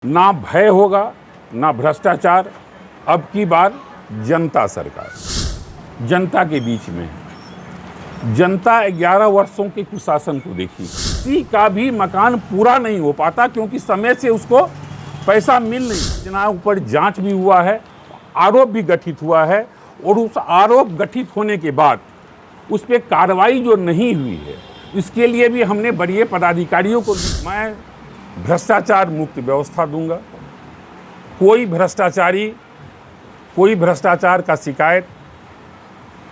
ना भय होगा ना भ्रष्टाचार। अब की बार जनता सरकार, जनता के बीच में है। जनता 11 वर्षों के कुशासन को देखी, किसी का भी मकान पूरा नहीं हो पाता क्योंकि समय से उसको पैसा मिल नहीं। योजना ऊपर जांच भी हुआ है, आरोप भी गठित हुआ है और उस आरोप गठित होने के बाद उस पर कार्रवाई जो नहीं हुई है, इसके लिए भी हमने बड़े पदाधिकारियों को, मैं भ्रष्टाचार मुक्त व्यवस्था दूंगा। कोई भ्रष्टाचार का शिकायत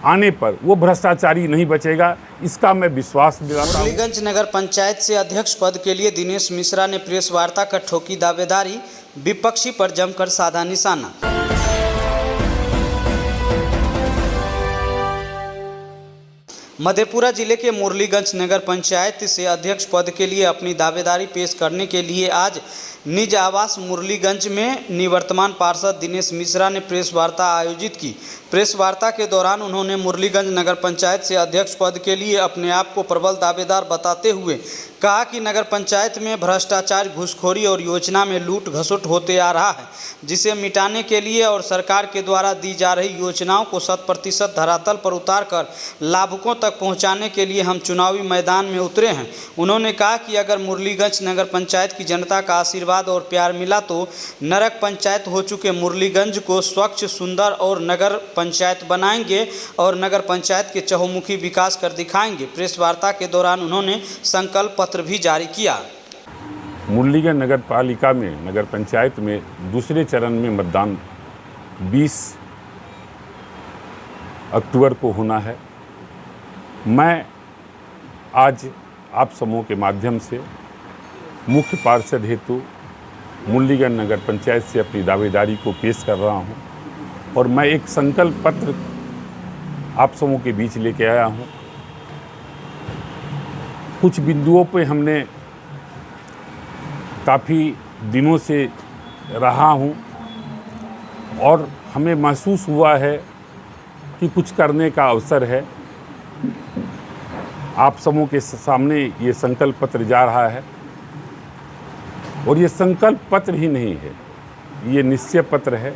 आने पर वो भ्रष्टाचारी नहीं बचेगा, इसका मैं विश्वास दिलाता हूं। मुरलीगंज नगर पंचायत से अध्यक्ष पद के लिए दिनेश मिश्रा ने प्रेस वार्ता कर ठोकी दावेदारी, विपक्षी पर जमकर साधा निशाना। मधेपुरा जिले के मुरलीगंज नगर पंचायत से अध्यक्ष पद के लिए अपनी दावेदारी पेश करने के लिए आज निज आवास मुरलीगंज में निवर्तमान पार्षद दिनेश मिश्रा ने प्रेस वार्ता आयोजित की। प्रेस वार्ता के दौरान उन्होंने मुरलीगंज नगर पंचायत से अध्यक्ष पद के लिए अपने आप को प्रबल दावेदार बताते हुए कहा कि नगर पंचायत में भ्रष्टाचार, घूसखोरी और योजना में लूट घसुट होते आ रहा है, जिसे मिटाने के लिए और सरकार के द्वारा दी जा रही योजनाओं को 100% धरातल पर उतारकर लाभुकों तक पहुंचाने के लिए हम चुनावी मैदान में उतरे हैं। उन्होंने कहा कि अगर मुरलीगंज नगर पंचायत की जनता का आशीर्वाद और प्यार मिला तो नरक पंचायत हो चुके मुरलीगंज को स्वच्छ, सुंदर और नगर पंचायत बनाएंगे और नगर पंचायत के चहुमुखी विकास कर दिखाएंगे। प्रेस वार्ता के दौरान उन्होंने संकल्प पत्र भी जारी किया। मुरलीगंज नगर पालिका में, नगर पंचायत में दूसरे चरण में मतदान 20 अक्टूबर को होना है। मैं आज आप समूह के माध्यम से मुख्य पार्षद हेतु मुरलीगंज नगर पंचायत से अपनी दावेदारी को पेश कर रहा हूं और मैं एक संकल्प पत्र आप समूह के बीच लेके आया हूं। कुछ बिंदुओं पे हमने काफ़ी दिनों से रहा हूं और हमें महसूस हुआ है कि कुछ करने का अवसर है। आप समूह के सामने ये संकल्प पत्र जा रहा है और ये संकल्प पत्र ही नहीं है, ये निश्चय पत्र है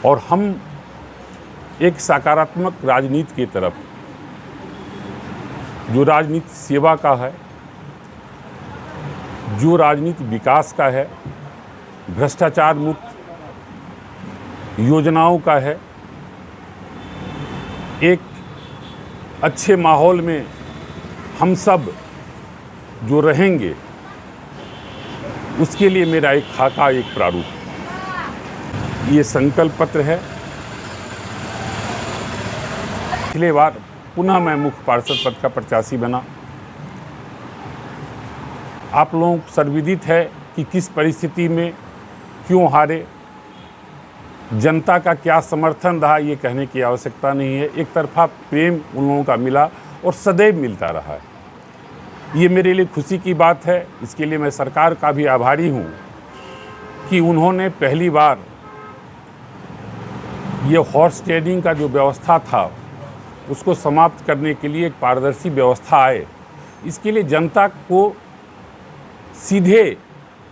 और हम एक सकारात्मक राजनीति की तरफ, जो राजनीति सेवा का है, जो राजनीति विकास का है, भ्रष्टाचार मुक्त योजनाओं का है, एक अच्छे माहौल में हम सब जो रहेंगे, उसके लिए मेरा एक खाका, एक प्रारूप, ये संकल्प पत्र है। पिछले बार पुनः मैं मुख्य पार्षद पद का प्रत्याशी बना। आप लोगों को सर्वविदित है कि किस परिस्थिति में क्यों हारे, जनता का क्या समर्थन रहा, ये कहने की आवश्यकता नहीं है। एक तरफा प्रेम उन लोगों का मिला और सदैव मिलता रहा है, ये मेरे लिए खुशी की बात है। इसके लिए मैं सरकार का भी आभारी हूँ कि उन्होंने पहली बार ये हॉर्स ट्रेडिंग का जो व्यवस्था था उसको समाप्त करने के लिए एक पारदर्शी व्यवस्था आए। इसके लिए जनता को सीधे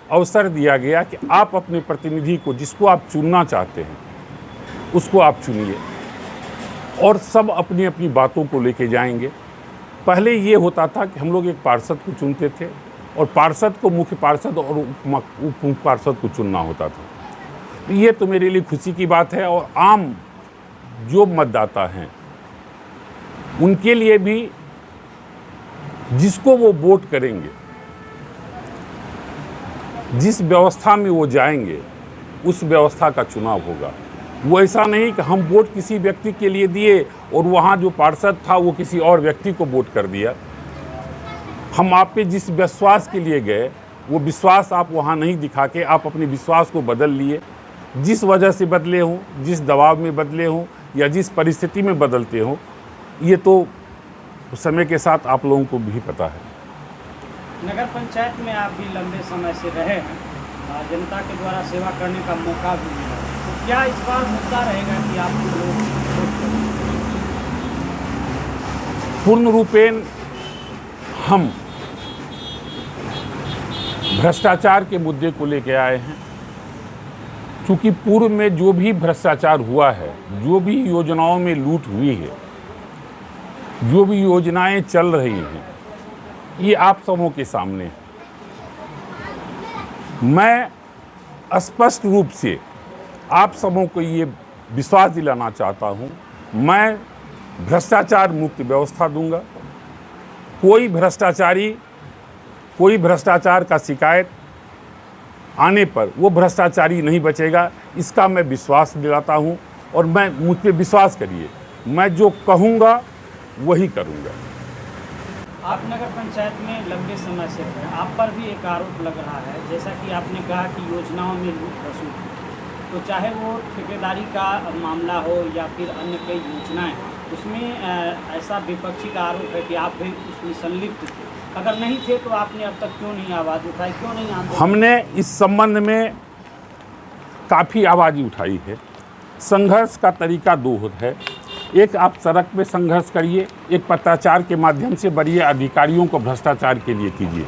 अवसर दिया गया कि आप अपने प्रतिनिधि को, जिसको आप चुनना चाहते हैं, उसको आप चुनिए और सब अपनी अपनी बातों को लेके जाएंगे। पहले ये होता था कि हम लोग एक पार्षद को चुनते थे और पार्षद को मुख्य पार्षद और उप मुख्य पार्षद को चुनना होता था। ये तो मेरे लिए खुशी की बात है और आम जो मतदाता हैं उनके लिए भी, जिसको वो वोट करेंगे, जिस व्यवस्था में वो जाएंगे, उस व्यवस्था का चुनाव होगा। वो ऐसा नहीं कि हम वोट किसी व्यक्ति के लिए दिए और वहाँ जो पार्षद था वो किसी और व्यक्ति को वोट कर दिया। हम आप पे जिस विश्वास के लिए गए, वो विश्वास आप वहाँ नहीं दिखा के आप अपने विश्वास को बदल लिए। जिस वजह से बदले हों, जिस दबाव में बदले हों या जिस परिस्थिति में बदलते हों, ये तो समय के साथ आप लोगों को भी पता है। नगर पंचायत में आप भी लंबे समय से रहे हैं, जनता के द्वारा सेवा करने का मौका भी मिला, तो क्या इस बार मुद्दा रहेगा कि आप लोग पूर्ण रूपेण हम भ्रष्टाचार के मुद्दे को लेके आए हैं। क्योंकि पूर्व में जो भी भ्रष्टाचार हुआ है, जो भी योजनाओं में लूट हुई है, जो भी योजनाएं चल रही हैं, ये आप सबों के सामने है। मैं स्पष्ट रूप से आप सबों को ये विश्वास दिलाना चाहता हूँ, मैं भ्रष्टाचार मुक्त व्यवस्था दूंगा। कोई भ्रष्टाचार का शिकायत आने पर वो भ्रष्टाचारी नहीं बचेगा, इसका मैं विश्वास दिलाता हूँ। और मैं मुझ पे विश्वास करिए, मैं जो कहूँगा वही करूँगा। आप नगर पंचायत में लंबे समय से हैं, आप पर भी एक आरोप लग रहा है, जैसा कि आपने कहा कि योजनाओं में लूट खसूट, तो चाहे वो ठेकेदारी का मामला हो या फिर अन्य कई योजनाएं, उसमें ऐसा विपक्षी का आरोप है कि आप भी उसमें संलिप्त थे। अगर नहीं थे तो आपने अब तक क्यों नहीं आवाज़ उठाई, क्यों नहीं आंदोलन? हमने इस संबंध में काफ़ी आवाज़ उठाई है। संघर्ष का तरीका दो है, एक आप सड़क पे संघर्ष करिए, एक पत्राचार के माध्यम से बड़े अधिकारियों को भ्रष्टाचार के लिए कीजिए।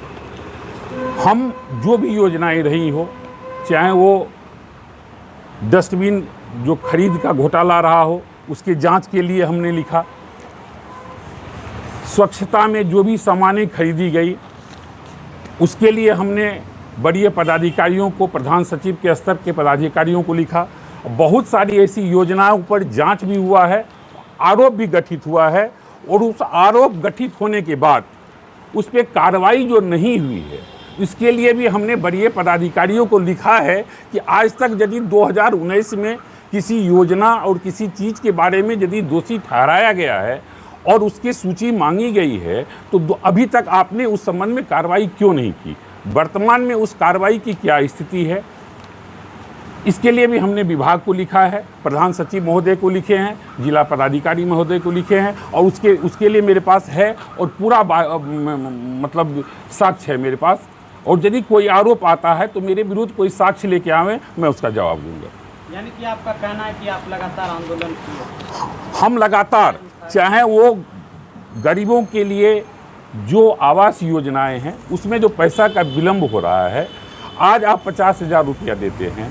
हम जो भी योजनाएं रही हो, चाहे वो डस्टबिन जो खरीद का घोटाला रहा हो, उसकी जांच के लिए हमने लिखा। स्वच्छता में जो भी सामानें खरीदी गई, उसके लिए हमने बड़े पदाधिकारियों को, प्रधान सचिव के स्तर के पदाधिकारियों को लिखा। बहुत सारी ऐसी योजनाओं पर जांच भी हुआ है, आरोप भी गठित हुआ है, और उस आरोप गठित होने के बाद उस पर कार्रवाई जो नहीं हुई है, इसके लिए भी हमने बड़े पदाधिकारियों को लिखा है कि आज तक यदि 2019 में किसी योजना और किसी चीज़ के बारे में यदि दोषी ठहराया गया है और उसकी सूची मांगी गई है, तो अभी तक आपने उस संबंध में कार्रवाई क्यों नहीं की? वर्तमान में उस कार्रवाई की क्या स्थिति है, इसके लिए भी हमने विभाग को लिखा है, प्रधान सचिव महोदय को लिखे हैं, जिला पदाधिकारी महोदय को लिखे हैं, और उसके लिए मेरे पास है और पूरा मतलब साक्ष्य है मेरे पास। और यदि कोई आरोप आता है तो मेरे विरुद्ध कोई साक्ष्य लेके आवे, मैं उसका जवाब दूंगा। यानी कि आपका कहना है कि आप लगातार आंदोलन किए? हम लगातार, चाहे वो गरीबों के लिए जो आवास योजनाएं हैं उसमें जो पैसा का विलम्ब हो रहा है, आज आप 50,000 रुपया देते हैं,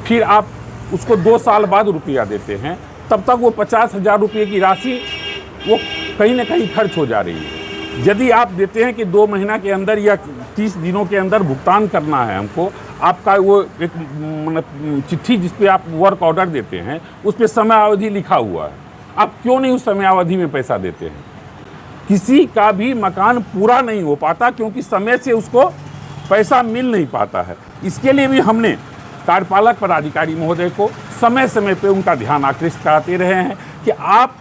फिर आप उसको 2 साल बाद रुपया देते हैं, तब तक वो 50,000 रुपये की राशि वो कहीं ना कहीं खर्च हो जा रही है। यदि आप देते हैं कि 2 महीना के अंदर या 30 दिनों के अंदर भुगतान करना है हमको, आपका वो एक चिट्ठी जिस पे आप वर्क ऑर्डर देते हैं उस पे समय अवधि लिखा हुआ है, आप क्यों नहीं उस समय अवधि में पैसा देते हैं? किसी का भी मकान पूरा नहीं हो पाता क्योंकि समय से उसको पैसा मिल नहीं पाता है। इसके लिए भी हमने कार्यपालक पदाधिकारी महोदय को समय समय पे उनका ध्यान आकृष्ट कराते रहे हैं कि आप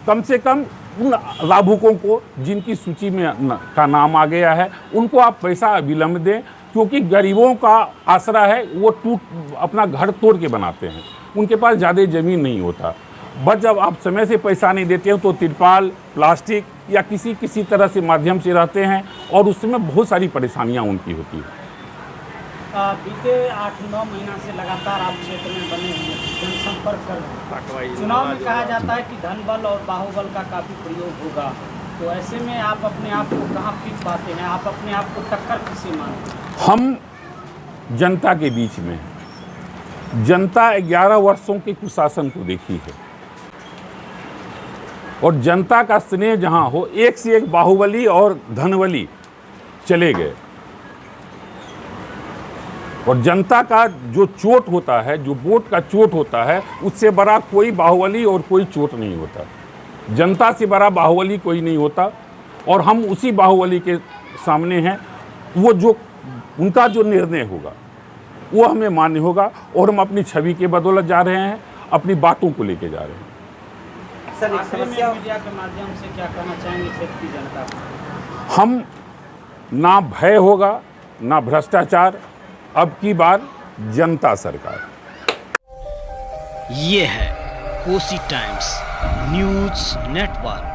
कम से कम उन लाभुकों को जिनकी सूची में का नाम आ गया है उनको आप पैसा विलम्ब दें, क्योंकि गरीबों का आसरा है वो अपना घर तोड़ के बनाते हैं, उनके पास ज़्यादा ज़मीन नहीं होता। बस जब आप समय से पैसा नहीं देते हो तो तिरपाल, प्लास्टिक या किसी तरह से माध्यम से रहते हैं और उसमें बहुत सारी परेशानियां उनकी होती है। बीते 8-9 महीना से लगातार आप क्षेत्र में बने हुए जनसंपर्क कर रहे हैं। चुनाव में कहा जाता है कि धन बल और बाहुबल का काफ़ी प्रयोग होगा, तो ऐसे में आप अपने आप को कहाँ पिच पाते हैं? आप अपने आप को टक्कर किसे मानते हैं? हम जनता के बीच में हैं। जनता 11 वर्षों के कुशासन को देखी है और जनता का स्नेह जहां हो, एक से एक बाहुबली और धनबली चले गए, और जनता का जो चोट होता है, जो वोट का चोट होता है, उससे बड़ा कोई बाहुबली और कोई चोट नहीं होता। जनता से बड़ा बाहुबली कोई नहीं होता और हम उसी बाहुबली के सामने हैं। वो जो उनका जो निर्णय होगा वो हमें मान्य होगा और हम अपनी छवि के बदौलत जा रहे हैं, अपनी बातों को लेके जा रहे हैं। सर, एक समस्या मीडिया के माध्यम से क्या कहना चाहेंगे क्षेत्र की जनता को? हम ना भय होगा ना भ्रष्टाचार, अब की बार जनता सरकार। ये है कोसी टाइम्स न्यूज़ नेटवर्क।